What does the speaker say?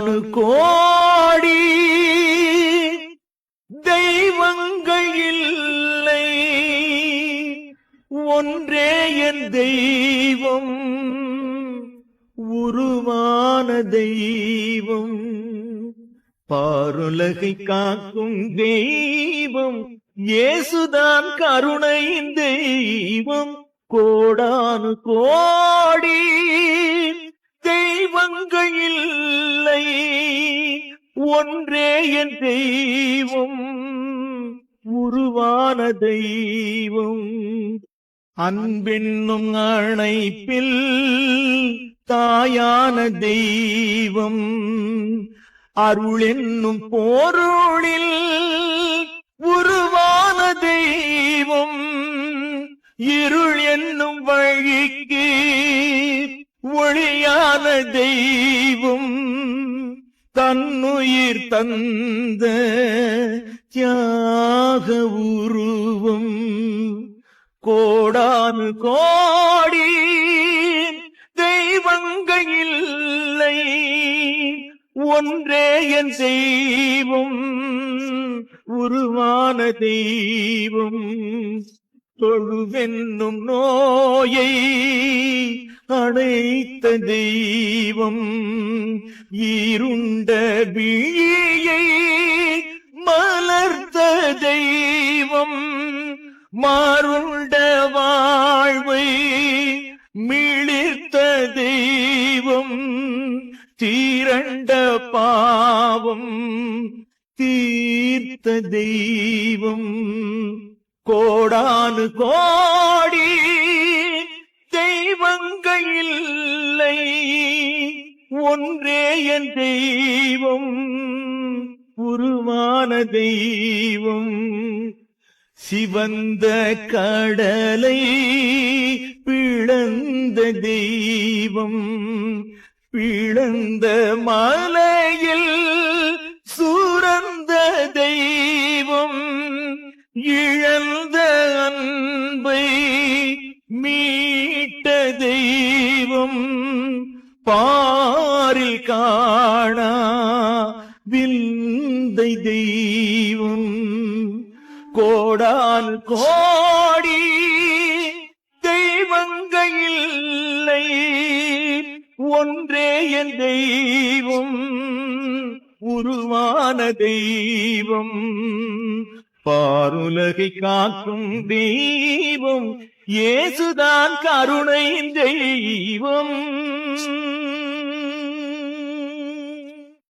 கோடானு கோடி தெய்வங்கள் இல்லை, ஒன்றே என் தெய்வம், உருவான தெய்வம், பாருலகை காக்கும் தெய்வம், இயேசுதான் கருணையின் தெய்வம். கோடானு கோடி தெய்வங்கள் இல்லை, ஒன்றே என் தெய்வம், உருவான தெய்வம். அன்பென்னும் அணைப்பில் தாயான தெய்வம், அருள் என்னும் பொருளில் உருவான தெய்வம், இருள் என்னும் வழிக்கு ஒளியான தெய்வம், தன்னுயிர் தந்த தியாக உருவம். கோடானு கோடி தெய்வங்கள் இல்லை, ஒன்றே என் தெய்வம், உருவான தெய்வம். தொழுவென்னும் நோயை அணைத்த தெய்வம், ஈருண்ட விழியை மலர்த்த தெய்வம், மாறுண்ட வாழ்வை மிளிர்த்த தெய்வம், தீரண்ட பாவம் தீர்த்த தெய்வம். கோடானு கோடி தெய்வங்கள் இல்லை, ஒன்றே என் தெய்வம், உருவான தெய்வம். சிவந்த கடலை பிளந்த தெய்வம், பிளந்த மலையில் சுரந்த தெய்வம், இழந்த அன்பை மீட்ட தெய்வம், பாரில் காணா விந்தை தெய்வம். கோடான் கோடி தெய்வங்கள் இல்லை, ஒன்றே என் தெய்வம், உருவான தெய்வம், பாருலகை காக்கும் தெய்வம், இயேசுதான் கருணையின் தெய்வம்.